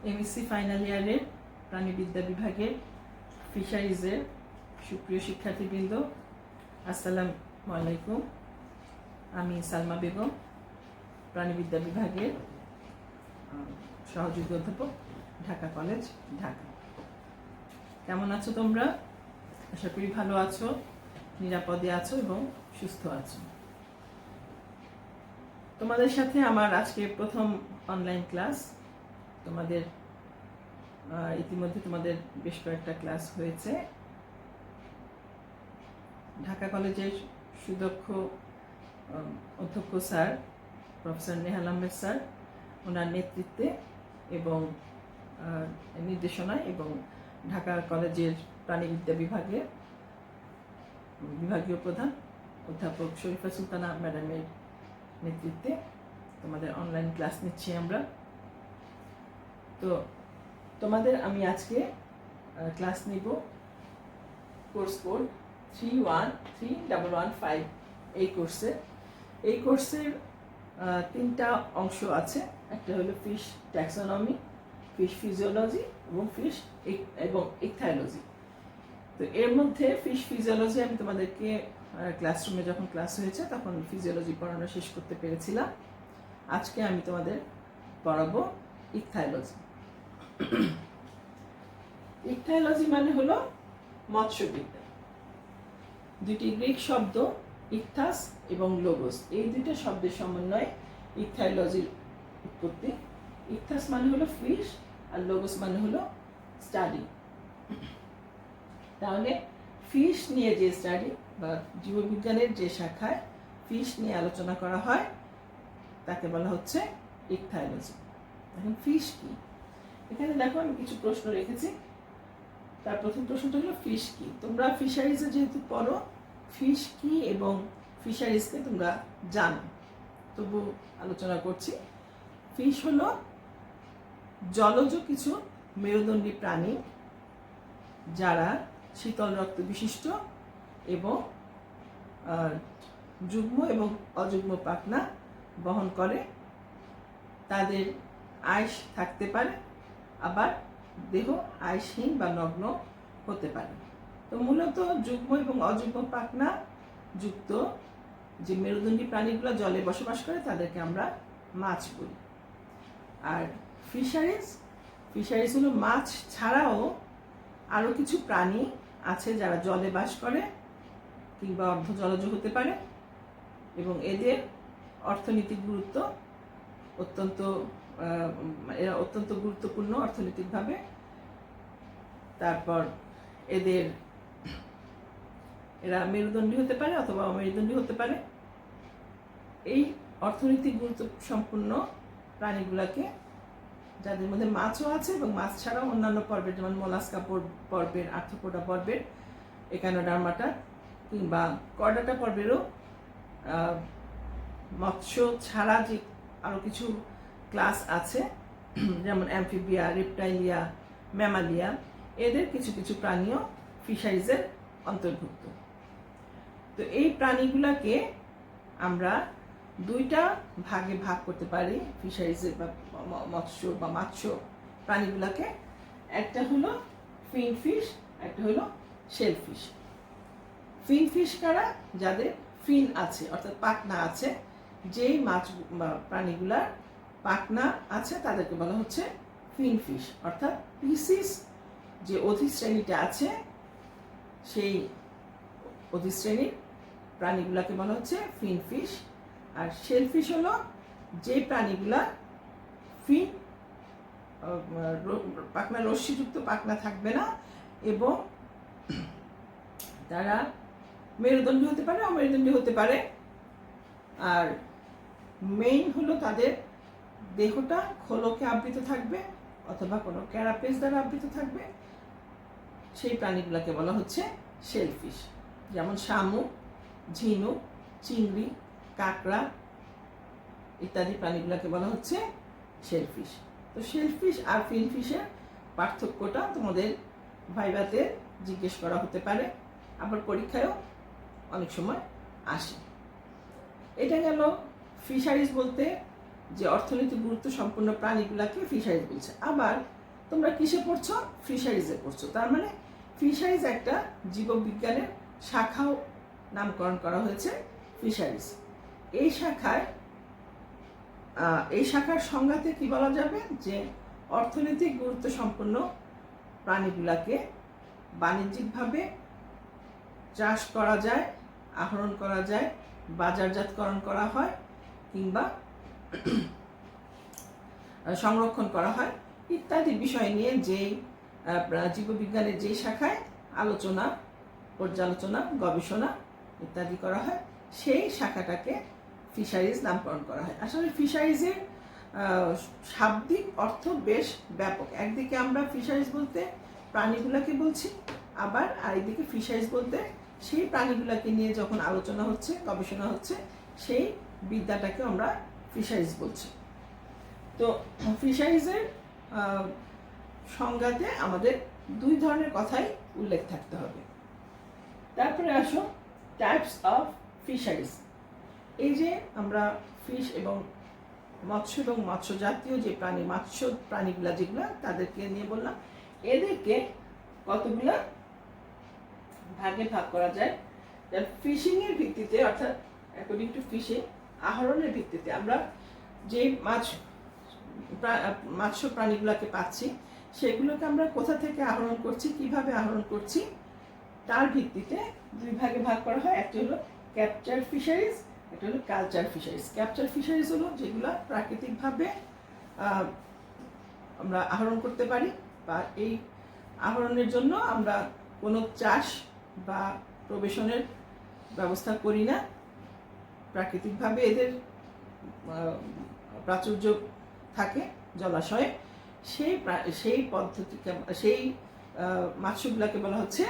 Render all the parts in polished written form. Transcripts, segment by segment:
MSc final ইয়ারের প্রাণীবিদ্যা বিভাগের ফিশারিজের সুপ্রিয় শিক্ষার্থীবৃন্দ, আসসালামু আলাইকুম। আমি সালমা বেগম, প্রাণীবিদ্যা বিভাগের সহযোগী অধ্যাপক, ঢাকা কলেজ, ঢাকা। কেমন আছো তোমরা? আশা করি ভালো আছো, নিরাপদে আছো এবং সুস্থ আছো। তোমাদের সাথে আমার আজকে প্রথম অনলাইন ক্লাস। তোমাদের ইতিমধ্যে তোমাদের বেশ কয়েকটা ক্লাস হয়েছে। ঢাকা কলেজের সুদক্ষ অধ্যক্ষ sir professor Nehal Ahmed sir, ওনার নেতৃত্বে এবং নির্দেশনায় এবং ঢাকা কলেজের প্রাণীবিদ্যা বিভাগের বিভাগীয় প্রধান অধ্যাপক শরীফা সুলতানা ম্যাডামের নেতৃত্বে তোমাদের অনলাইন ক্লাস নিচ্ছি আমরা। তো তোমাদের আমি আজকে ক্লাস নিব কোর্স কোড 313115 এই কোর্সের তিনটা অংশ আছে। একটা হলো ফিশ ট্যাক্সোনমি, ফিশ ফিজিওলজি এবং ইকথায়োলজি। তো এর মধ্যে ফিশ ফিজিওলজি আমি তোমাদেরকে ক্লাসরুমে যখন ক্লাস হয়েছে তখন ফিজিওলজি পড়ানো শেষ করতে পেরেছিলাম। আজকে আমি তোমাদের পড়াবো ইকথায়োলজি। ইকথায়োলজি মানে হলো মৎস্যবিদ্যা। দুটি গ্রিক শব্দ ইকথাস এবং লোগোস, এই দুইটা শব্দের সমন্বয়ে ইকথায়োলজির উৎপত্তি। ইকথাস মানে হলো ফিশ আর লোগোস মানে হলো স্টাডি। তাহলে ফিশ নিয়ে যে স্টাডি বা জীববিজ্ঞানের যে শাখায় ফিশ নিয়ে আলোচনা করা হয় তাকে বলা হচ্ছে ইকথায়োলজি। এখন ফিশ কি? এখানে দেখো আমি কিছু প্রশ্ন রেখেছি। তার প্রথম প্রশ্নটা হলো ফিশ কি। তোমরা ফিশারিজে যেহেতু পড়ো, ফিশ কি এবং ফিশারিজকে তোমরা জানো, তবু আলোচনা করছি। ফিশ হলো জলজ কিছু মেরুদণ্ডী প্রাণী যারা শীতল রক্ত বিশিষ্ট এবং যুগ্ম এবং অযুগ্ম পাখনা বহন করে। তাদের আঁশ থাকতে পারে, আবার দেহ আঁশহীন বা নগ্ন হতে পারে। তো মূলত যুগ্ম এবং অযুগ্ম পাখনা যুক্ত যে মেরুদণ্ডী প্রাণীগুলো জলে বসবাস করে তাদেরকে আমরা মাছ বলি। আর ফিশারিজ হলো মাছ ছাড়াও আরও কিছু প্রাণী আছে যারা জলে বাস করে কিংবা অর্ধ জলজ হতে পারে এবং এদের অর্থনৈতিক গুরুত্ব এরা অত্যন্ত গুরুত্বপূর্ণ অর্থনৈতিকভাবে। তারপর এরা মেরুদণ্ডী হতে পারে অথবা অমেরুদণ্ডী হতে পারে। এই অর্থনৈতিক গুরুত্ব সম্পন্ন প্রাণীগুলোকে, যাদের মধ্যে মাছও আছে এবং মাছ ছাড়াও অন্যান্য পর্বের যেমন মোলাস্কা পর্বের, আর্থ্রোপোডা পর্বের, একানোডার্মাটা কিংবা কর্ডাটা পর্বেরও মৎস্য ছাড়া যে আরও কিছু ক্লাস আছে যেমন অ্যামফিবিয়া, রেপটাইলিয়া, ম্যামালিয়া, এদের কিছু কিছু প্রাণীও ফিশারিজের অন্তর্ভুক্ত। তো এই প্রাণীগুলোকে আমরা দুইটা ভাগে ভাগ করতে পারি ফিশারিজের বা মৎস্য বা মাৎস্য প্রাণীগুলোকে। একটা হলো ফিন ফিশ, একটা হলো শেল ফিশ। ফিন ফিশ কারা? যাদের ফিন আছে অর্থাৎ পাখনা আছে। যেই মাছ বা প্রাণীগুলার পাখনা আছে তাদেরকে বলা হচ্ছে ফিন ফিশ, অর্থাৎ পিসিস যে অধিশ্রেণীটা আছে সেই অধিশ্রেণীর প্রাণীগুলাকে বলা হচ্ছে ফিন ফিশ। আর শেলফিশ হলো যে প্রাণীগুলা ফিন পাখনা, রশ্মিযুক্ত পাখনা থাকবে না এবং তারা মেরুদণ্ডী হতে পারে, অমেরুদণ্ডী হতে পারে। আর মেইন হলো তাদের দেহটা খোলকে আবৃত থাকবে অথবা কোনো ক্যারাপেস দ্বারা আবৃত থাকবে। সেই প্রাণীগুলোকে বলা হচ্ছে শেলফিশ। যেমন শামুক, ঝিনুক, চিংড়ি, কাঁকড়া ইত্যাদি প্রাণীগুলোকে বলা হচ্ছে শেলফিশ। তো শেলফিশ আর ফিনফিশের পার্থক্যটা তোমাদের ভাইভাতে জিজ্ঞেস করা হতে পারে, আবার পরীক্ষায়ও অনেক সময় আসে। এটা গেল ফিশারিজ বলতে যে অর্থনৈতিক গুরুত্ব সম্পন্ন প্রাণীগুলাকে ফিশারিজ বলছে। আবার তোমরা কিসে পড়ছো? ফিশারিজে পড়ছো। তার মানে ফিশারিজ একটা জীববিজ্ঞানের শাখাও নামকরণ করা হয়েছে ফিশারিজ। এই শাখার সংজ্ঞাতে কি বলা যাবে? যে অর্থনৈতিক গুরুত্ব সম্পন্ন প্রাণীগুলাকে বাণিজ্যিকভাবে চাষ করা যায়, আহরণ করা যায়, বাজারজাতকরণ করা হয় কিংবা সংরক্ষণ করা হয় ইত্যাদি বিষয় নিয়ে যেই জীববিজ্ঞানের যেই শাখায় আলোচনা, পর্যালোচনা, গবেষণা ইত্যাদি করা হয় সেই শাখাটাকে ফিশারিজ নামকরণ করা হয়। আসলে ফিশারিজের শাব্দিক অর্থ বেশ ব্যাপক। একদিকে আমরা ফিশারিজ বলতে প্রাণীগুলাকে বলছি, আবার আরেকদিকে ফিশারিজ বলতে সেই প্রাণীগুলাকে নিয়ে যখন আলোচনা হচ্ছে, গবেষণা হচ্ছে, সেই বিদ্যাটাকে আমরা ফিশারিজ বলছি। তো ফিশারিজের সংজ্ঞাতে আমাদের দুই ধরনের কথাই উল্লেখ থাকতে হবে। তারপরে আসো টাইপস অফ ফিশারিজ। এই যে আমরা ফিশ এবং মৎস্য জাতীয় যে মৎস্য প্রাণীগুলা যেগুলা তাদেরকে নিয়ে বললাম, এদেরকে কতগুলা ভাগে ভাগ করা যায়। ফিশিং এর ভিত্তিতে, অর্থাৎ অ্যাকর্ডিং টু ফিশিং, আহরণের ভিত্তিতে আমরা যে মৎস্য প্রাণীগুলাকে পাচ্ছি সেগুলোকে আমরা কোথা থেকে আহরণ করছি, কিভাবে আহরণ করছি, তার ভিত্তিতে দুই ভাগে ভাগ করা হয়। একটা হলো ক্যাপচার ফিশারিজ, একটা হলো কালচার ফিশারিজ। ক্যাপচার ফিশারিজ হলো যেগুলো প্রাকৃতিকভাবে আমরা আহরণ করতে পারি, বা এই আহরণের জন্য আমরা কোনো চাষ বা প্রবেশনের ব্যবস্থা করি না, প্রাকৃতিকভাবে এদের প্রাচুর্য থাকে জলাশয়ে। সেই পদ্ধতিকে, সেই মাছগুলাকে বলা হচ্ছে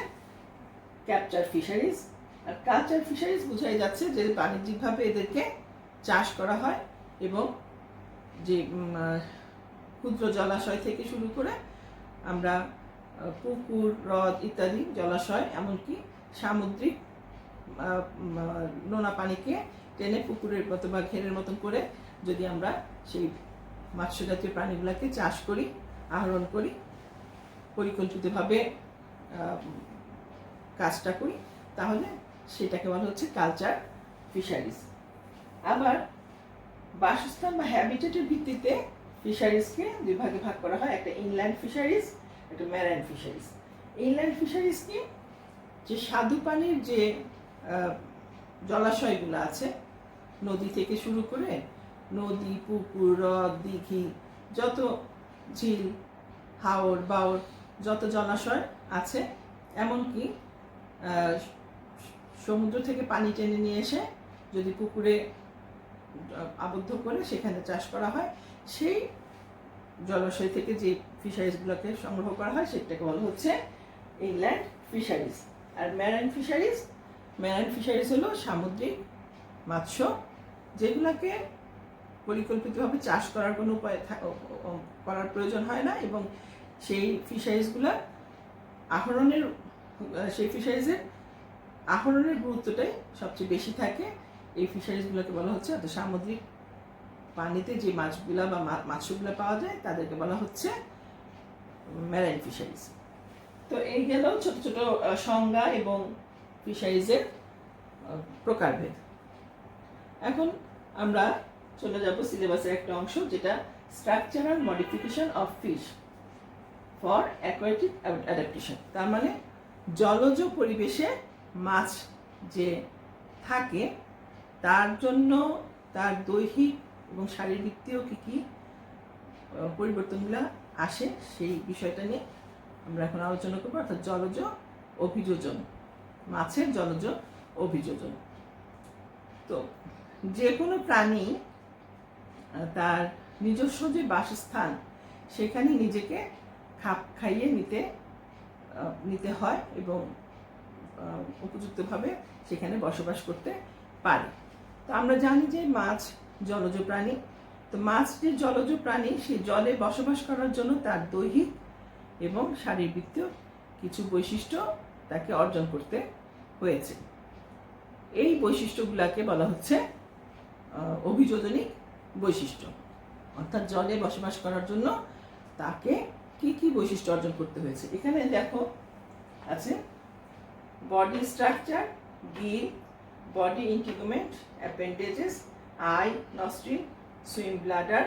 ক্যাপচার ফিশারিজ। আর কালচার ফিশারিজ বোঝাই যাচ্ছে যে বাণিজ্যিকভাবে এদেরকে চাষ করা হয় এবং যে ক্ষুদ্র জলাশয় থেকে শুরু করে আমরা পুকুর, হ্রদ ইত্যাদি জলাশয়, এমনকি সামুদ্রিক নোনা পানিকে টেনে পুকুরের মতো বা ঘেরের মতন করে যদি আমরা সেই মৎস্য জাতীয় প্রাণীগুলোকে চাষ করি, আহরণ করি, পরিকল্পিতভাবে কাজটা করি, তাহলে সেটাকে বলা হচ্ছে কালচার ফিশারিজ। আবার বাসস্থান বা হ্যাবিটেটের ভিত্তিতে ফিশারিজকে দুই ভাগে ভাগ করা হয়। একটা ইনল্যান্ড ফিশারিজ, একটা ম্যারাইন ফিশারিজ। ইনল্যান্ড ফিশারিজ কি? যে স্বাদু পানির যে জলাশয়গুলো আছে, নদী থেকে শুরু করে নদী, পুকুর, হ্রদ, দিঘি, যত ঝিল, হাওর, বাওর, যত জলাশয় আছে, এমনকি সমুদ্র থেকে পানি টেনে নিয়ে এসে যদি পুকুরে আবদ্ধ করে সেখানে চাষ করা হয়, সেই জলাশয় থেকে যে ফিশারিজগুলোকে সংগ্রহ করা হয় সেটাকে বলা হচ্ছে ইনল্যান্ড ফিশারিজ। আর ম্যারাইন ফিশারিজ হলো সামুদ্রিক মৎস্য, যেগুলোকে পরিকল্পিতভাবে চাষ করার কোনো উপায় করার প্রয়োজন হয় না, এবং সেই ফিশারিজগুলো ফিশারিজের আহরণের গুরুত্বটাই সবচেয়ে বেশি থাকে। এই ফিশারিজগুলোকে বলা হচ্ছে, সামুদ্রিক পানিতে যে মাছগুলা বা মাছগুলা পাওয়া যায় তাদেরকে বলা হচ্ছে ম্যারাইন ফিশারিজ। তো এই গেল ছোট ছোট সংজ্ঞা এবং ফিশারিজের প্রকারভেদ। এখন আমরা চলে যাব সিলেবাসের একটা অংশ, যেটা structural modification of fish for aquatic adaptation. তার মানে জলজ পরিবেশে মাছ যে থাকে তার জন্য তার দৈহিক এবং শারীরবৃত্তীয় কী পরিবর্তনগুলো আসে, সেই বিষয়টা নিয়ে আমরা এখন আলোচনা করবো, অর্থাৎ জলজ অভিযোজন, মাছের জলজ অভিযোজন। তো যে কোনো প্রাণী তার নিজস্ব যে বাসস্থান সেখানে নিজেকে খাপ খাইয়ে নিতে হয় এবং উপযুক্তভাবে সেখানে বসবাস করতে পারে। তো আমরা জানি যে মাছ জলজ প্রাণী। তো মাছ যে জলজ প্রাণী, সে জলে বসবাস করার জন্য তার দৈহিক এবং শারীরবৃত্তীয় কিছু বৈশিষ্ট্য তাকে অর্জন করতে হয়েছে। এই বৈশিষ্ট্যগুলোকে বলা হচ্ছে অভিযোজনিক বৈশিষ্ট্য। অর্থাৎ জলে বসবাস করার জন্য তাকে কি কি বৈশিষ্ট্য অর্জন করতে হয়েছে। এখানে দেখো আছে body structure, gill, body integument, appendages, eye, nostril, swim bladder,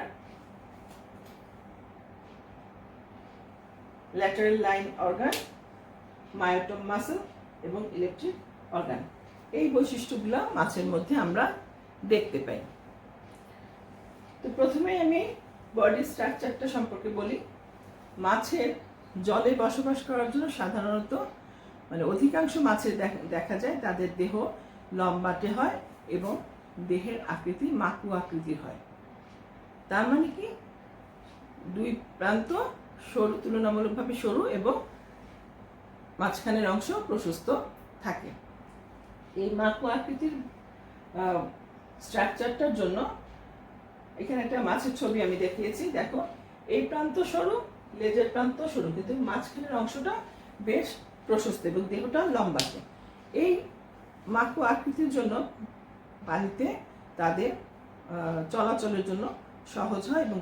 lateral line organ, myotome muscle এবং ইলেকট্রিক অর্গান। এই বৈশিষ্ট্যগুলো মাছের মধ্যে আমরা দেখতে পাই। তো প্রথমেই আমি বডি স্ট্রাকচারটা সম্পর্কে বলি। মাছের জলে বসবাস করার জন্য সাধারণত অধিকাংশ মাছের দেখা যায় তাদের দেহ লম্বাটে হয় এবং দেহের আকৃতি মাকু আকৃতির হয়। তার মানে কি, দুই প্রান্ত সরু, তুলনামূলকভাবে সরু এবং মাঝখানের অংশ প্রশস্ত থাকে। এই মাকু আকৃতির স্ট্রাকচারটার জন্য এখানে একটা মাছের ছবি আমি দেখিয়েছি। দেখো, এই প্রান্ত সরু, লেজের প্রান্ত সরু, কিন্তু মাঝখানের অংশটা বেশ প্রশস্ত এবং দেহটা লম্বাটে। এই মাকু আকৃতির জন্য পানিতে তাদের চলাচলের জন্য সহজ হয় এবং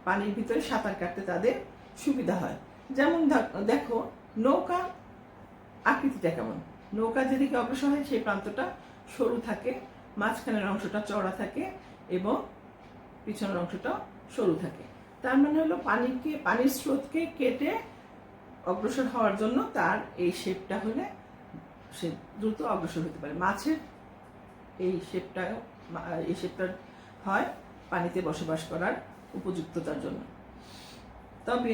পানির ভিতরে সাঁতার কাটতে তাদের সুবিধা হয়। যেমন দেখো নৌকা আকৃতিটা কেমন। নৌকা যেদিকে অগ্রসর হয় সেই প্রান্তটা সরু থাকে, মাঝখানের অংশটা চওড়া থাকে এবং পিছনের অংশটা সরু থাকে। তার মানে হলো পানির স্রোতকে কেটে অগ্রসর হওয়ার জন্য তার এই শেপটা হলে সে দ্রুত অগ্রসর হতে পারে। মাছের এই শেপটা হয় পানিতে বসবাস করার উপযুক্ততার জন্য। তবে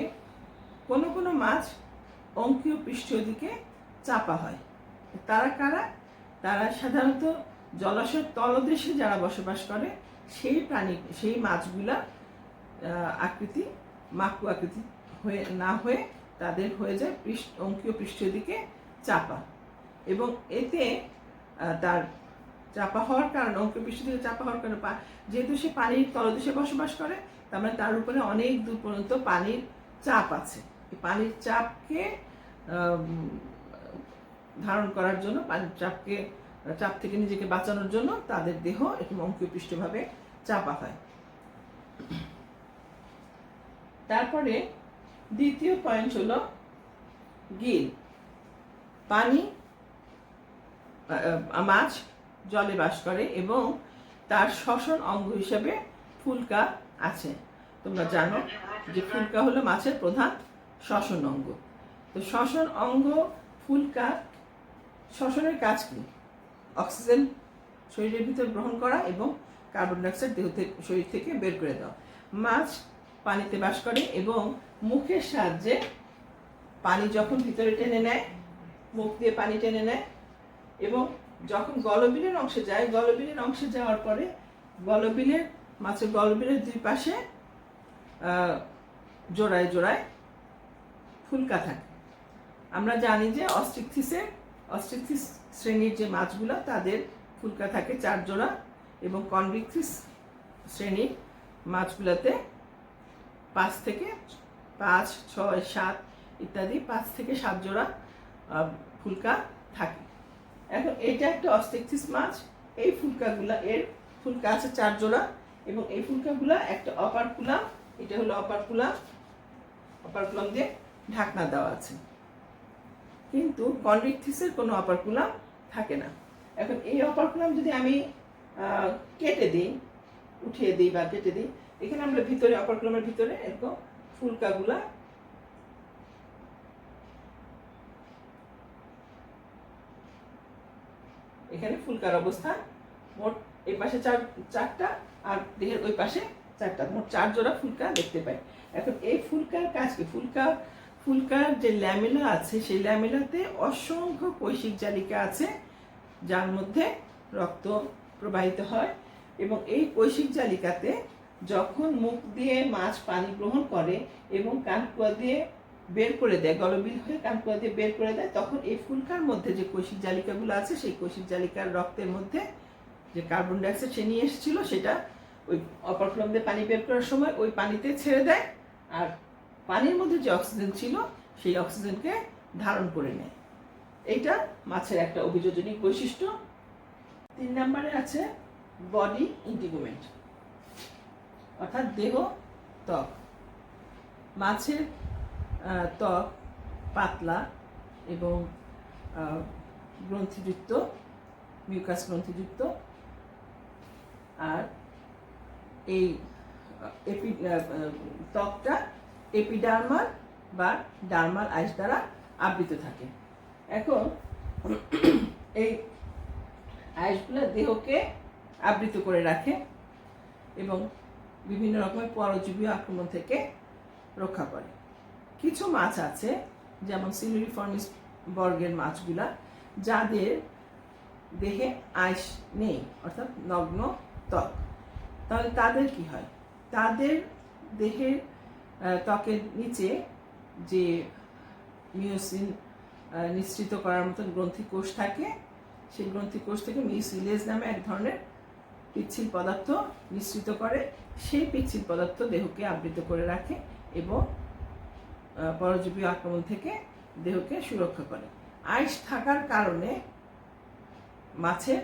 কোনো কোনো মাছ অঙ্কীয় পৃষ্ঠের দিকে চাপা হয়। তারা কারা? তারা সাধারণত জলাশয়ের তলদেশে যারা বসবাস করে সেই মাছগুলা আকৃতি মাকু আকৃতি না হয়ে তাদের হয়ে যায় অঙ্কীয় পৃষ্ঠের দিকে চাপা। এবং এতে তার চাপা হওয়ার কারণ, অঙ্কীয় পৃষ্ঠের দিকে চাপা হওয়ার কারণে যেহেতু সে পানির তলদেশে বসবাস করে, তার মানে তার উপরে অনেক দূর পর্যন্ত পানির চাপ আছে। এই পানির চাপকে ধারণ করার জন্য, পানির চাপ থেকে নিজেকে বাঁচানোর জন্য তাদের দেহ এরকম অঙ্কীয় পৃষ্ঠভাবে চাপা হয়। তারপরে দ্বিতীয় পয়েন্ট হলো গিল। মাছ জলে বাস করে এবং তার শ্বসন অঙ্গ হিসেবে ফুলকা আছে। তোমরা জানো যে ফুলকা হলো মাছের প্রধান শ্বসন অঙ্গ। তো শ্বসন অঙ্গ ফুলকা শ্বসনের কাজ কি? অক্সিজেন শরীরের ভিতর গ্রহণ করা এবং কার্বন ডাইঅক্সাইড শরীর থেকে বের করে দেওয়া। মাছ পানিতে বাস করে এবং মুখের সাহায্যে পানি যখন ভিতরে টেনে নেয়, মুখ দিয়ে পানি টেনে নেয় এবং যখন গলবিলের অংশে যায়, গলবিলের অংশে যাওয়ার পরে মাছের গলবিলের দুই পাশে জোড়ায় জোড়ায় ফুলকা থাকে। আমরা জানি যে অস্ট্রিকথিস শ্রেণীর যে মাছগুলো তাদের ফুলকা থাকে 4 জোড়া এবং কনভিকথিস শ্রেণীর মাছগুলোতে 5 থেকে 5, 6, 7 ইত্যাদি 5 থেকে 7 জোড়া ফুলকা থাকে। এখন এটা একটা অস্ট্রিকথিস মাছ। এই এর ফুলকা আছে 4 জোড়া এবং এই ফুলকাগুলা একটা অপারকুলাম, এটা হলো অপারকুলাম দিয়ে ঢাকনা দেওয়া আছে। কিন্তু কনভিকথিসের কোনো অপারকুলাম থাকে না। এখন এই অপারকুলাম যদি আমি কেটে দিই, উঠিয়ে দিই বা কেটে দিই, এখানে আমরা ভিতরে অপারকুলামের ভিতরে এরকম ফুলকাগুলা এখানে ফুলকার অবস্থান। মোট এই পাশে 4টা আর দেহের ওই পাশে 4টা, মোট 4 জোড়া ফুলকা দেখতে পাই। এখন এই ফুলকার কাজ কি? ফুলকার যে ল্যামেলা আছে সেই ল্যামেলাতে অসংখ্য কৈশিক জালিকা আছে যার মধ্যে রক্ত প্রবাহিত হয় এবং এই কৈশিক জালিকাতে যখন মুখ দিয়ে মাছ পানি গ্রহণ করে এবং কানকুয়া দিয়ে বের করে দেয়, গলবিল হয়ে কানকুয়া দিয়ে বের করে দেয়, তখন এই ফুলকার মধ্যে যে কৈশিক জালিকাগুলো আছে সেই কৈশিক জালিকার রক্তের মধ্যে যে কার্বন ডাইঅক্সাইড সে নিয়ে এসেছিল সেটা ওই অপারকুলাম দিয়ে পানি বের করার সময় ওই পানিতে ছেড়ে দেয়, আর পানির মধ্যে যে অক্সিজেন ছিল সেই অক্সিজেনকে ধারণ করে নেয়। এইটা মাছের একটা অভিযোজনিক বৈশিষ্ট্য। 3 নম্বরে আছে বডি ইন্টিগুমেন্ট। অর্থাৎ দেহ ত্বক। মাছের ত্বক পাতলা এবং গ্রন্থিযুক্ত, মিউকাস গ্রন্থিযুক্ত। আর এই ত্বকটা এপিডার্মাল বা ডার্মাল আইস দ্বারা আবৃত থাকে। এখন এই আইসগুলো দেহকে আবৃত করে রাখে এবং বিভিন্ন রকমের পরজীবী আক্রমণ থেকে রক্ষা করে। কিছু মাছ আছে যেমন সিলুরিফর্মিস বর্গের মাছগুলা, যাদের দেহে আইস নেই, অর্থাৎ নগ্ন ত্বক। তাহলে তাদের কি হয়? তাদের দেহের ত্বকের নিচে যে মিওসিন নিঃসৃত করার মতন গ্রন্থিকোষ থাকে, সেই গ্রন্থিকোষ থেকে মিউসিলেজ নামে এক ধরনের পিচ্ছিল পদার্থ নিঃসৃত করে। সেই পিচ্ছিল পদার্থ দেহকে আবৃত করে রাখে এবং পরজীবী আক্রমণ থেকে দেহকে সুরক্ষা করে। আইস থাকার কারণে মাছের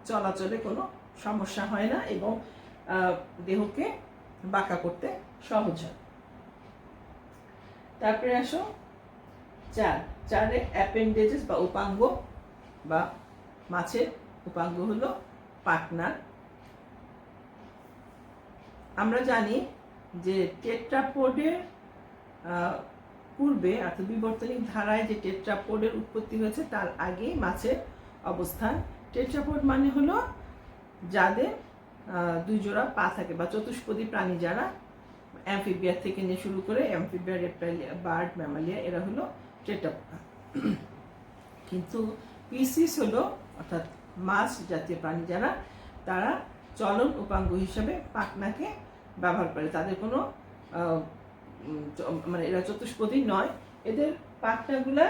চলাচলে কোনো সমস্যা হয় না এবং দেহকে বাঁকা করতে সহজ হয়। তারপরে আসো চারে অ্যাপেন্ডেজেস বা উপাঙ্গ, বা মাছের উপাঙ্গ হলো পাখনা। আমরা জানি যে টেট্রাপোডের পূর্বে অর্থাৎ বিবর্তনিক ধারায় যে টেট্রাপোডের উৎপত্তি হয়েছে তার আগেই মাছের অবস্থান। টেট্রাপোড মানে হলো যাদের দুই জোড়া পা থাকে বা চতুষ্পদী প্রাণী, যারা অ্যামফিবিয়া থেকে নিয়ে শুরু করে অ্যামফিবিয়া, রেপ্টাইলিয়া, বার্ড, ম্যামালিয়া, এরা হলো টেট্রাপোড। কিন্তু পিসিস হলো অর্থাৎ মাছ জাতীয় প্রাণী যারা, তারা চলন উপাঙ্গ হিসাবে পাখনাকে ব্যবহার করে। তাদের কোনো মানে এরা চতুষ্পদী নয়। এদের পাখনাগুলা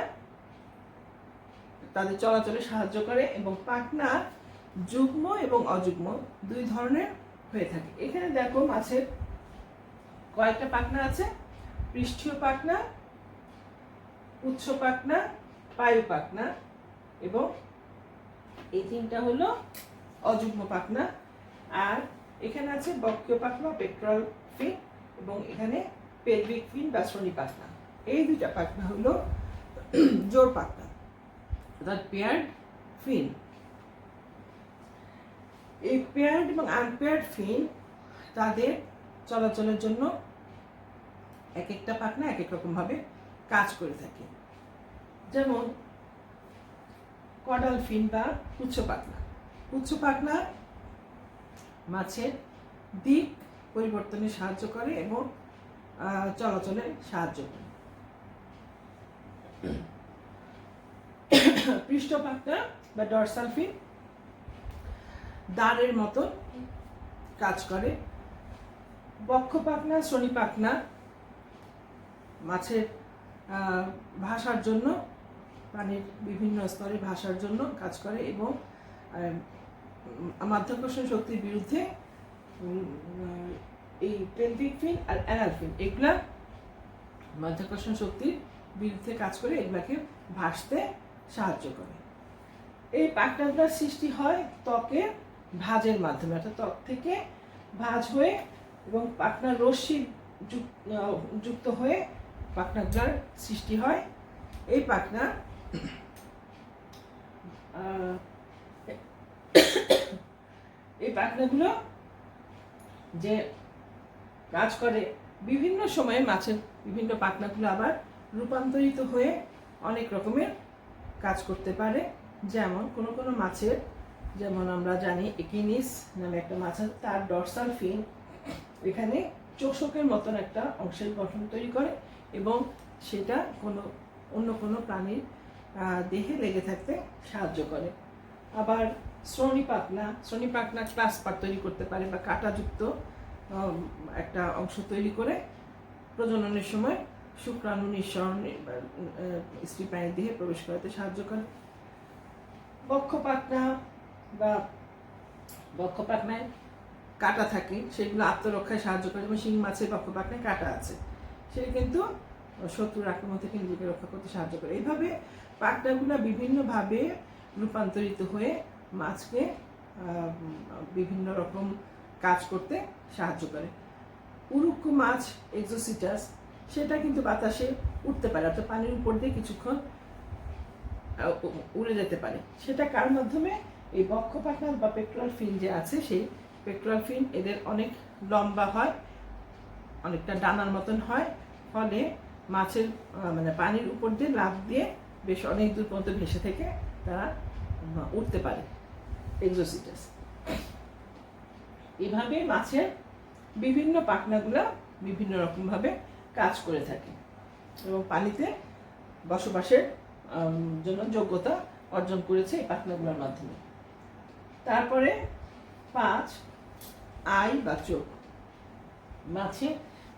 তাদের চলাচলে সাহায্য করে এবং পাখনা যুগ্ম এবং অযুগ্ম দুই ধরনের হয়ে থাকে। এখানে দেখো মাছের কয়েকটা পাখনা আছে: পৃষ্ঠীয় পাখনা, উৎস পাখনা, পায়ু পাখনা, এবং এই তিনটা হলো অযুগ্ম পাখনা। আর এখানে আছে বক্ষীয় পাখনা, পেক্টরাল ফিন, এবং এখানে পেলভিক ফিন বা শ্রোণী পাখনা। এই দুইটা পাখনা হলো জোড় পাখনা, অর্থাৎ পেয়ার্ড ফিন। এই পেয়ার্ড এবং আনপেয়ার্ড ফিন তাদের চলাচলের জন্য এক একটা পাখনা এক এক রকম ভাবে কাজ করে থাকে। যেমন কডাল ফিন বা উচ্চ পাখনা। উচ্চ পাখনা মাছের দিক পরিবর্তনে সাহায্য করে এবং চলাচলে সাহায্য করে। পৃষ্ঠ পাখনা বা ডরসাল ফিন দাঁড়ের মতন কাজ করে। বক্ষ পাখনা, শ্রোণী পাখনা মাছের ভাষার জন্য, প্রাণীর বিভিন্ন স্তরে ভাষার জন্য কাজ করে এবং মাধ্যাকর্ষণ শক্তির বিরুদ্ধে এই পেলভিক ফিন আর অ্যানাল ফিন এগুলা মাধ্যাকর্ষণ শক্তির বিরুদ্ধে কাজ করে, এগুলাকে ভাসতে সাহায্য করে। এই পাখনাগুলোর সৃষ্টি হয় ত্বকের ভাঁজের মাধ্যমে, অর্থাৎ ত্বক থেকে ভাঁজ হয়ে এবং পাখনার রশ্মি যুক্ত হয়ে পাখনাগুলোর সৃষ্টি হয়। এই পাখনা এই পাখনাগুলো যে কাজ করে, বিভিন্ন সময়ে মাছের বিভিন্ন পাখনাগুলো আবার রূপান্তরিত হয়ে অনেক রকমের কাজ করতে পারে। যেমন কোনো কোনো মাছের, যেমন আমরা জানি একিনিস নামে একটা মাছ আছে, তার ডরসাল ফিন এখানে চোষকের মতন একটা অংশের গঠন তৈরি করে এবং সেটা অন্য কোনো প্রাণীর দেহে লেগে থাকতে সাহায্য করে। আবার শ্রোণী পাখনা ক্লাস্পার তৈরি করতে পারে বা কাঁটাযুক্ত একটা অংশ তৈরি করে প্রজননের সময় শুক্রাণু নিঃসরণ স্ত্রী প্রাণীর দেহে প্রবেশ করাতে সাহায্য করে। বক্ষ পাখনায় কাঁটা থাকে, সেগুলো আত্মরক্ষায় সাহায্য করে। যেমন শিং মাছের বক্ষ পাখনায় কাঁটা আছে, সেটা কিন্তু শত্রুর আক্রমণ থেকে নিজেকে রক্ষা করতে সাহায্য করে। এইভাবে পাখনাগুলো বিভিন্নভাবে রূপান্তরিত হয়ে মাছকে বিভিন্ন রকম কাজ করতে সাহায্য করে। উড়ুক্কু মাছ এক্সোসিটাস সেটা কিন্তু বাতাসে উঠতে পারে, অর্থাৎ পানির উপর দিয়ে কিছুক্ষণ উড়ে যেতে পারে। সেটা কার মাধ্যমে? এই বক্ষ পাখনা বা পেক্টোরাল ফিন যে আছে, সেই পেক্টোরাল ফিন এদের অনেক লম্বা হয়, অনেকটা ডানার মতন হয়, ফলে মাছের মানে পানির উপর দিয়ে লাফ দিয়ে বেশ অনেক দূর পর্যন্ত ভেসে থেকে তারা উঠতে পারে, এক্সোসিটাস। এভাবে মাছের বিভিন্ন পাখনাগুলো বিভিন্ন রকমভাবে কাজ করে থাকে এবং পানিতে বসবাসের জন্য যোগ্যতা অর্জন করেছে এই পাখনাগুলোর মাধ্যমে। তারপরে 5, আই বা চোখ। মাছে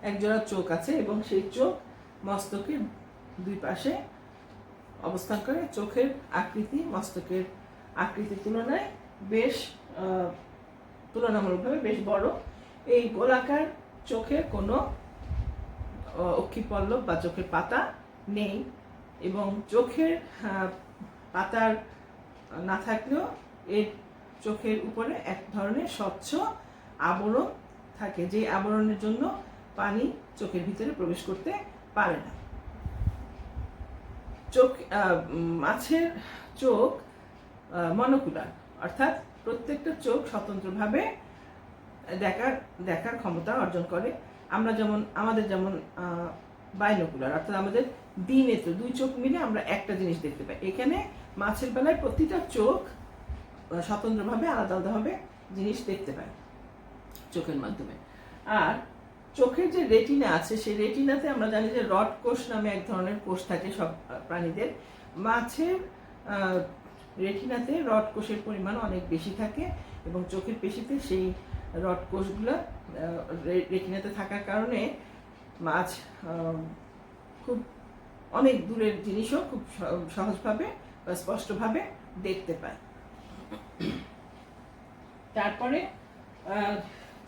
একজোড়া চোখ আছে এবং সেই চোখ মস্তকের দুই পাশে অবস্থান করে। চোখের আকৃতি মস্তকের আকৃতির তুলনায় বেশ তুলনামূলকভাবে বেশ বড়। এই গোলাকার চোখের কোনো অক্ষিপল্লব বা চোখের পাতা নেই এবং চোখের পাতার না থাকলেও এর চোখের উপরে এক ধরনের স্বচ্ছ আবরণ থাকে, যে আবরণের জন্য পানি চোখের ভিতরে প্রবেশ করতে পারে না। চোখ মাছের চোখ মনোকুলার, অর্থাৎ প্রত্যেকটা চোখ স্বতন্ত্রভাবে দেখার ক্ষমতা অর্জন করে। আমরা যেমন আমাদের যেমন বাইনোকুলার, অর্থাৎ আমাদের দ্বিনেত্র, দুই চোখ মিলে আমরা একটা জিনিস দেখতে পাই। এখানে মাছের বেলায় প্রতিটা চোখ স্বতন্ত্রভাবে আলাদা আলাদাভাবে জিনিস দেখতে পায় চোখের মাধ্যমে। আর চোখের যে রেটিনা আছে, সেই রেটিনাতে আমরা জানি যে রড কোষ নামে এক ধরনের কোষ থাকে সব প্রাণীদের। মাছের রেটিনাতে রড কোষের পরিমাণ অনেক বেশি থাকে এবং চোখের পেশিতে সেই রড কোষগুলো রেটিনাতে থাকার কারণে মাছ খুব অনেক দূরের জিনিসও খুব সহজভাবে বা স্পষ্টভাবে দেখতে পায়। তারপরে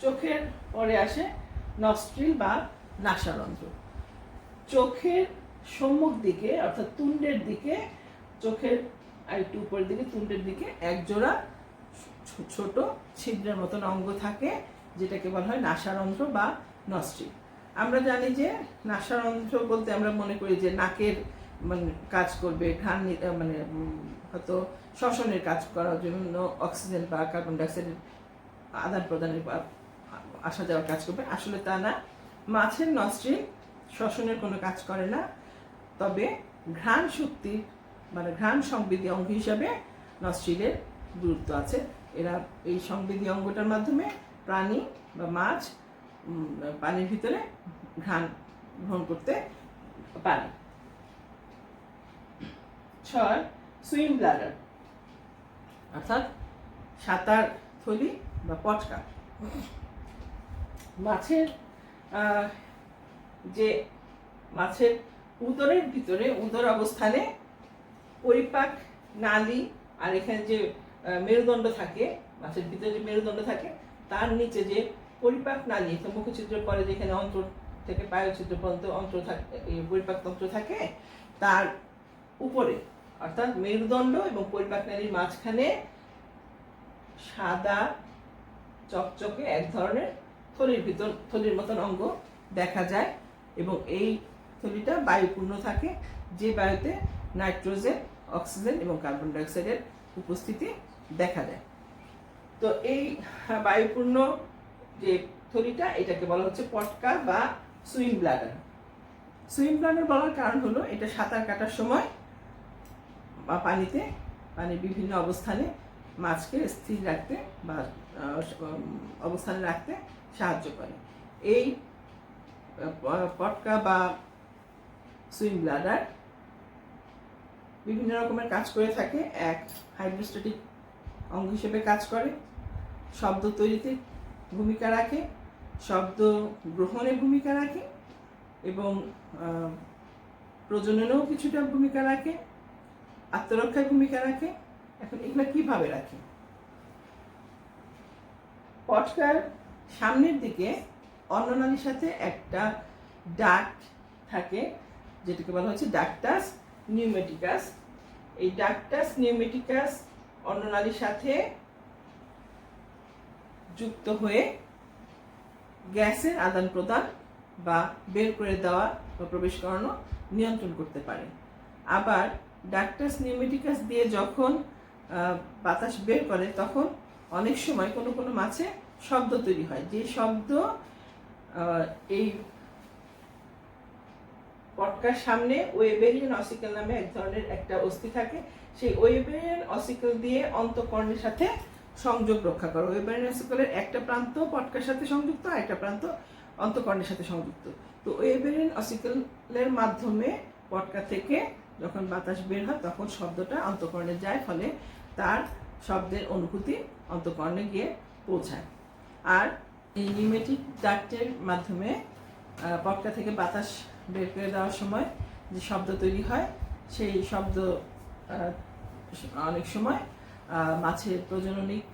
চোখের পরে আসে নস্ট্রিল বা নাসারন্ধ্র। চোখের সম্মুখ দিকে অর্থাৎ তুণ্ডের দিকে, চোখের আরেকটু উপরের দিকে তুণ্ডের দিকে একজোড়া ছোট ছিদ্রের মতন অঙ্গ থাকে, যেটাকে বলা হয় নাসারন্ধ্র বা নস্ট্রিল। আমরা জানি যে নাসারন্ধ্র বলতে আমরা মনে করি যে নাকের মানে কাজ করবে, ঘ্রাণ মানে হয়তো শ্বসনের কাজ করার জন্য অক্সিজেন বা কার্বন ডাইঅক্সাইডের আদান প্রদানের বা আসা যাওয়ার কাজ করবে। আসলে তা না, মাছের নস্ট্রিল শ্বসনের কোনো কাজ করে না, তবে ঘ্রাণ শক্তি মানে ঘ্রাণ সংবেদী অঙ্গ হিসাবে নস্ট্রিলের গুরুত্ব আছে। এরা এই সংবেদী অঙ্গটার মাধ্যমে প্রাণী বা মাছ পানির ভিতরে ঘ্রাণ গ্রহণ করতে পারে। 6, সুইম ব্লাডার, অর্থাৎ সাঁতার থলি বা পটকা। মাছের যে মাছের উদরের ভিতরে উদর অবস্থানে পরিপাক নালী আর এখানে যে মেরুদণ্ড থাকে, মাছের ভিতরে যে মেরুদণ্ড থাকে তার নিচে যে পরিপাক নালী, মুখছিদ্রের পরে যেখানে অন্ত্র থেকে পায়ুছিদ্র পর্যন্ত অন্ত্র থাকে, পরিপাক তন্ত্র থাকে, তার উপরে অর্থাৎ মেরুদণ্ড এবং পরিপাক নালীর মাঝখানে সাদা চকচকে এক ধরনের থলির মতন অঙ্গ দেখা যায় এবং এই থলিটা বায়ুপূর্ণ থাকে, যে বায়ুতে নাইট্রোজেন, অক্সিজেন এবং কার্বন ডাইঅক্সাইডের উপস্থিতি দেখা যায়। তো এই বায়ুপূর্ণ যে থলিটা, এটাকে বলা হচ্ছে পটকা বা সুইম ব্লাডার। সুইম ব্লাডার বলার কারণ হলো এটা সাঁতার কাটার সময় বা পানির বিভিন্ন অবস্থানে মাছকে স্থির রাখতে বা অবস্থানে রাখতে সাহায্য করে। এই পটকা বা সুইম ব্লাডার বিভিন্ন রকমের কাজ করে থাকে। এক, হাইড্রোস্ট্যাটিক অঙ্গ হিসেবে কাজ করে, শব্দ তৈরিতে ভূমিকা রাখে, শব্দ গ্রহণে ভূমিকা রাখে এবং প্রজননেও কিছুটা ভূমিকা রাখে, আত্মরক্ষায় ভূমিকা রাখে। এখন এগুলো কিভাবে রাখে? পটকার সামনের দিকে অন্ননালীর সাথে একটা ডাক্ট থাকে, যেটাকে বলা হচ্ছে ডাক্টাস নিউমেটিকাস। এই ডাক্টাস নিউমেটিকাস অন্ননালীর সাথে যুক্ত হয়ে গ্যাসের আদান প্রদান বা বের করে দেওয়া বা প্রবেশ করানো নিয়ন্ত্রণ করতে পারে। আবার ডাক্টাস নিউমেটিকাস দিয়ে যখন বাতাস বের করে তখন অনেক সময় কোনো কোনো মাছে শব্দ তৈরি হয়, যে শব্দ এই পটকার সামনে ওয়েবেরিয়ান অসিকল নামে এক ধরনের একটা অস্থি থাকে, সেই ওয়েবেরিয়ান অসিকল দিয়ে অন্তঃকর্ণের সাথে সংযোগ রক্ষা করে। ওয়েবেরিয়ান অসিকলের একটা প্রান্ত পটকার সাথে সংযুক্ত, আর একটা প্রান্ত অন্তঃকর্ণের সাথে সংযুক্ত। তো ওয়েবেরিয়ান অসিকলের মাধ্যমে পটকা থেকে যখন বাতাস বের হয় তখন শব্দটা অন্তঃকর্ণে যায়, ফলে তার শব্দের অনুভূতি অন্তঃকর্ণে গিয়ে পৌঁছায়। আর এই নিউমেটিক ডাক্টের মাধ্যমে পটকা থেকে বাতাস বের করে দেওয়ার সময় যে শব্দ তৈরি হয়, সেই শব্দ অনেক সময় মাছের প্রজননিক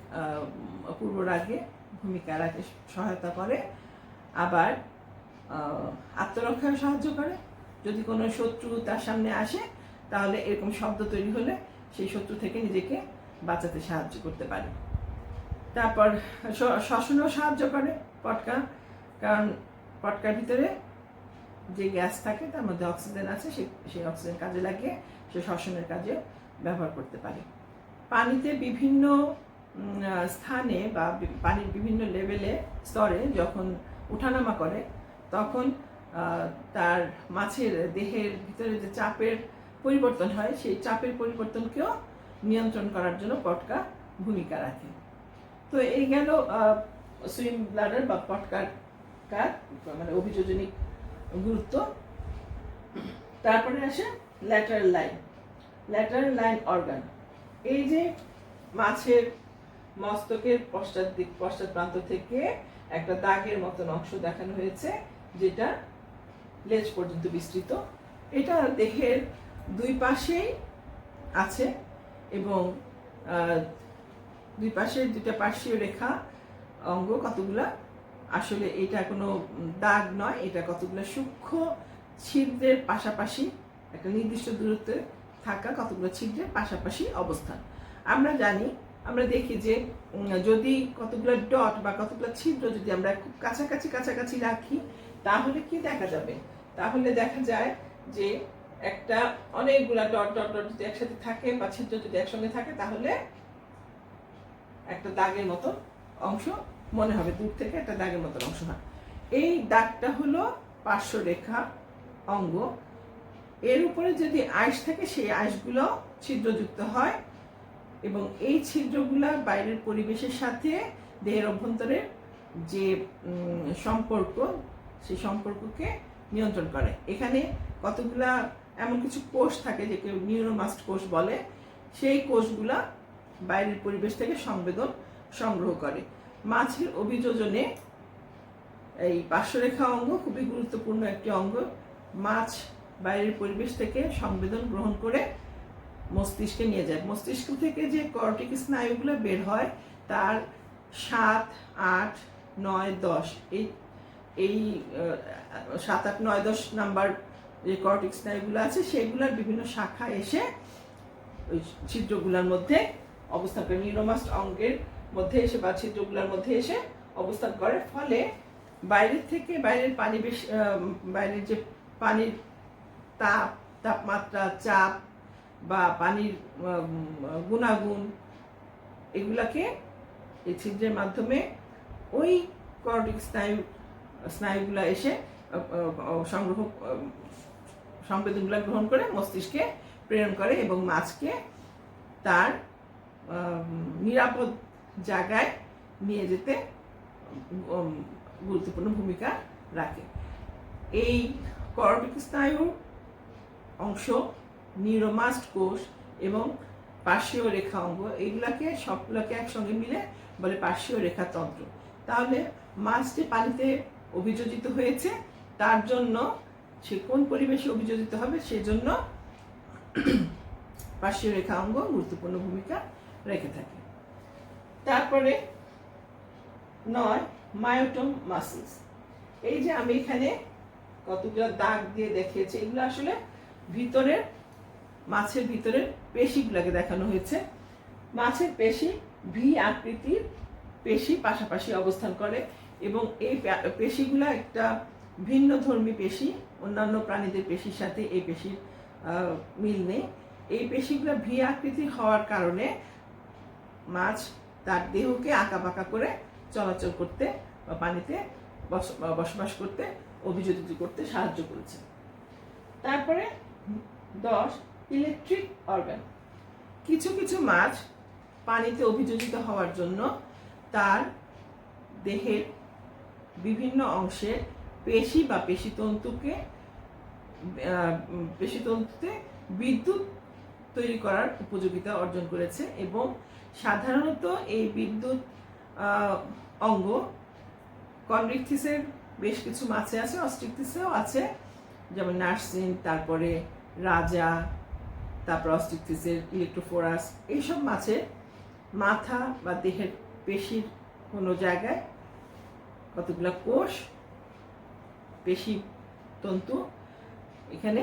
পূর্বরাগে ভূমিকা রাখে, সহায়তা করে। আবার আত্মরক্ষায় সাহায্য করে। যদি কোনো শত্রু তার সামনে আসে তাহলে এরকম শব্দ তৈরি হলে সেই শত্রু থেকে নিজেকে বাঁচাতে সাহায্য করতে পারে। তারপর শ্বসনেও সাহায্য করে পটকা, কারণ পটকার ভিতরে যে গ্যাস থাকে তার মধ্যে অক্সিজেন আছে, সেই অক্সিজেন কাজে লাগিয়ে সে শ্বসনের কাজে ব্যবহার করতে পারে। পানিতে বিভিন্ন স্থানে বা পানির বিভিন্ন লেভেলে স্তরে যখন উঠানামা করে তখন তার মাছের দেহের ভিতরে যে চাপের পরিবর্তন হয়, সেই চাপের পরিবর্তনকেও নিয়ন্ত্রণ করার জন্য পটকা ভূমিকা রাখে। তো এই গেল সুইম ব্লাডার বা পটকার মানে অভিযোজনিক গুরুত্ব। তারপরে আসে lateral line. Lateral line organ, এই যে মাছের মস্তকের পশ্চাৎ প্রান্ত থেকে একটা দাগের মতন অংশ দেখানো হয়েছে, যেটা লেজ পর্যন্ত বিস্তৃত। এটা দেহের দুই পাশেই আছে এবং দুই পাশে দুইটা পার্শ্বীয় রেখা অঙ্গ কতগুলা, আসলে এটা কোনো দাগ নয়, এটা কতগুলো সূক্ষ্ম ছিদ্রের পাশাপাশি একটা নির্দিষ্ট দূরত্বে থাকা কতগুলো ছিদ্রের পাশাপাশি অবস্থান। আমরা জানি, আমরা দেখি যে যদি কতগুলো ডট বা কতগুলো ছিদ্র যদি আমরা খুব কাছাকাছি রাখি তাহলে কি দেখা যাবে? তাহলে দেখা যায় যে একটা অনেকগুলা ডট ডট ডট যদি একসাথে থাকে বা ছিদ্র যদি একসঙ্গে থাকে তাহলে একটা দাগের মতো অংশ মনে হবে, দূর থেকে একটা দাগের মতো অংশ হয়। এই দাগটা হলো পার্শ্বরেখা অঙ্গ। এর উপরে যদি আঁশ থাকে সেই আঁশগুলো ছিদ্রযুক্ত হয় এবং এই ছিদ্রগুলা বাইরের পরিবেশের সাথে দেহের অভ্যন্তরে যে সম্পর্ক, সেই সম্পর্ককে নিয়ন্ত্রণ করে। এখানে কতগুলা এমন কিছু কোষ থাকে যেকে নিউরোমাস্ট কোষ বলে, সেই কোষগুলা বাইরের পরিবেশ থেকে সংবেদন সংগ্রহ করে। মাছের অভিযোজনে এই পার্শ্বরেখা অঙ্গ খুবই গুরুত্বপূর্ণ একটি অঙ্গ। মাছ বাইরের পরিবেশ থেকে সংবেদন গ্রহণ করে মস্তিষ্কে নিয়ে যায়। মস্তিষ্ক থেকে যে কর্টিক স্নায়ুগুলো বের হয় তার 7, 8, 9, 10 এই 7, 8, 9, 10 নাম্বার যে কর্টিক স্নায়ুগুলো আছে সেগুলোর বিভিন্ন শাখা এসে ওই ছিদ্রগুলোর মধ্যে অবস্থান করে, নিউরোমাস্ট অঙ্গের মধ্যে এসে বা ছিদ্রগুলোর মধ্যে এসে অবস্থান করে। ফলে বাইরের থেকে বাইরের যে পানির তাপমাত্রা, চাপ বা পানির গুণাগুণ, এগুলাকে এই ছিদ্রের মাধ্যমে ওই কর্টিক স্নায়ুগুলা এসে সংবেদনগুলো গ্রহণ করে মস্তিষ্কে প্রেরণ করে এবং মাছকে তার নিরাপদ জায়গায় নিয়ে যেতে গুরুত্বপূর্ণ ভূমিকা রাখে। এই কর্টিক স্নায়ুর অংশ, নিউরোমাস্ট কোষ এবং পার্শ্বীয় রেখা অঙ্গ, এইগুলাকে সবগুলোকে একসঙ্গে মিলে বলে পার্শ্বীয় রেখাতন্ত্র। তাহলে মাছ যে পানিতে অভিযোজিত হয়েছে তার জন্য সে কোন পরিবেশে অভিযোজিত হবে সেজন্য পার্শ্বীয় রেখা অঙ্গ গুরুত্বপূর্ণ ভূমিকা রেখে থাকে। তারপরে 9 মায়োটম মাসেলস। এই যে আমি এখানে কতগুলো দাগ দিয়ে দেখিয়েছি, এগুলো আসলে ভিতরের মাছের ভিতরের পেশিগুলোকে দেখানো হয়েছে। মাছের পেশি ভি আকৃতির পেশি পাশাপাশি অবস্থান করে এবং এই পেশিগুলো একটা ভিন্ন ধর্মী পেশি, অন্যান্য প্রাণীদের পেশির সাথে এই পেশির মিল নেই। এই পেশিগুলো ভি আকৃতির হওয়ার কারণে মাছ তার দেহকে আঁকাবাঁকা করে চলাচল করতে বা পানিতে বসবাস করতে, অভিযোজিত করতে সাহায্য করেছে। তারপরে 10 ইলেকট্রিক অর্গান। কিছু কিছু মাছ পানিতে অভিযোজিত হওয়ার জন্য তার দেহের বিভিন্ন অংশের পেশি বা পেশিতন্তুতে বিদ্যুৎ তৈরি করার উপযোগিতা অর্জন করেছে এবং সাধারণত এই বিদ্যুৎ অঙ্গ কনরিকথিসের বেশ কিছু মাছে আছে, অস্ট্রিকথিসেও আছে, যেমন নার্সিন, তারপরে রাজা, তারপর অস্ট্রিকথিসের ইলেকট্রোফোরাস। এইসব মাছের মাথা বা দেহের পেশির কোনো জায়গায় কতগুলো কোষ, পেশি তন্তু, এখানে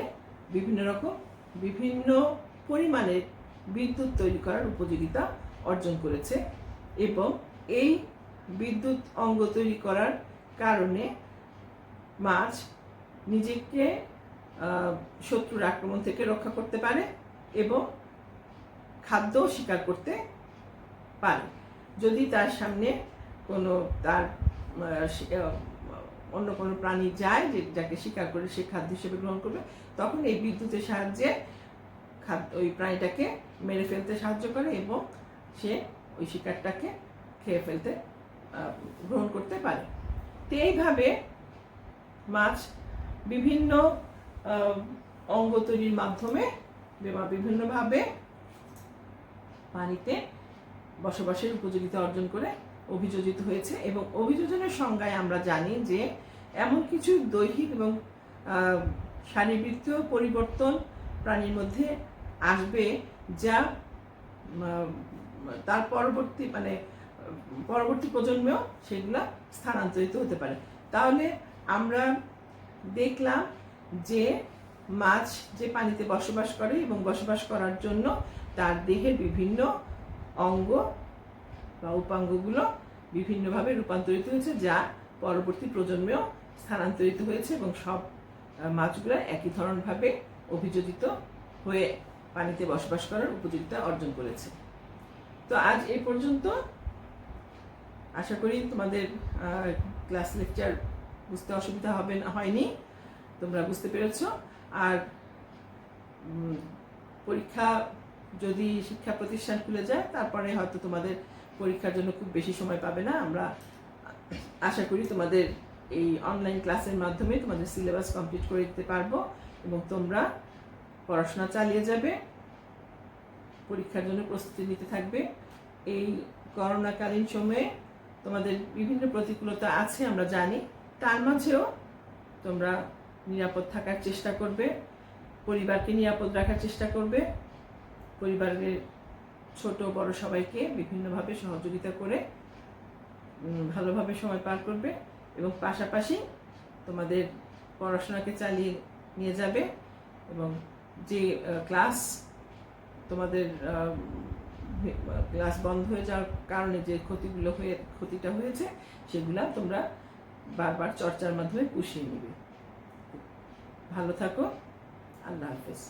বিভিন্ন পরিমাণের বিদ্যুৎ তৈরি করার উপযোগিতা অর্জন করেছে এবং এই বিদ্যুৎ অঙ্গ তৈরি করার কারণে মাছ নিজেকে শত্রুর আক্রমণ থেকে রক্ষা করতে পারে এবং খাদ্য শিকার করতে পারে। যদি তার সামনে তার অন্য কোনো প্রাণী যায় যাকে শিকার করে সে খাদ্য হিসেবে গ্রহণ করবে, তখন এই বিদ্যুতের সাহায্যে ওই প্রাণীটাকে মেরে ফেলতে সাহায্য করে এবং সে ওই শিকারটাকে খেয়ে ফেলতে গ্রহণ করতে পারে। তো এইভাবে মাছ বিভিন্ন অঙ্গ তৈরির মাধ্যমে বিভিন্নভাবে পানিতে বসবাসের উপযোগিতা অর্জন করে অভিযোজিত হয়েছে। এবং অভিযোজনের সংজ্ঞায় আমরা জানি যে এমন কিছু দৈহিক এবং শারীরবৃত্তীয় পরিবর্তন প্রাণীর মধ্যে আসবে যা তার পরবর্তী প্রজন্মেও সেগুলো স্থানান্তরিত হতে পারে। তাহলে আমরা দেখলাম যে মাছ যে পানিতে বসবাস করে এবং বসবাস করার জন্য তার দেহের বিভিন্ন অঙ্গ বা উপাঙ্গগুলো বিভিন্নভাবে রূপান্তরিত হয়েছে, যা পরবর্তী প্রজন্মেও স্থানান্তরিত হয়েছে এবং সব মাছগুলো একই ধরনভাবে অভিযোজিত হয়ে পানিতে বসবাস করার উপযোগিতা অর্জন করেছে। তো আজ এই পর্যন্ত। আশা করি তোমাদের ক্লাস লেকচার বুঝতে অসুবিধা হয়নি, তোমরা বুঝতে পেরেছ। আর পরীক্ষা যদি শিক্ষা প্রতিষ্ঠান খুলে যায় তারপরে হয়তো তোমাদের পরীক্ষার জন্য খুব বেশি সময় পাবে না। আমরা আশা করি তোমাদের এই অনলাইন ক্লাসের মাধ্যমে তোমাদের সিলেবাস কমপ্লিট করে দিতে পারবো এবং তোমরা পড়াশোনা চালিয়ে যাবে, পরীক্ষার জন্য প্রস্তুতি নিতে থাকবে। এই করোনাকালীন সময়ে তোমাদের বিভিন্ন প্রতিকূলতা আছে আমরা জানি, তার মাঝেও তোমরা নিরাপদ থাকার চেষ্টা করবে, পরিবারকে নিরাপদ রাখার চেষ্টা করবে, পরিবারের ছোট বড় সবাইকে বিভিন্নভাবে সহযোগিতা করে ভালোভাবে সময় পার করবে এবং পাশাপাশি তোমাদের পড়াশোনাকে চালিয়ে নিয়ে যাবে এবং যে ক্লাস বন্ধ হয়ে যাওয়ার কারণে যে ক্ষতিটা হয়েছে সেগুলা তোমরা বারবার চর্চার মাধ্যমে পুষিয়ে নেবে। ভালো থাকো। আল্লাহ হাফেজ।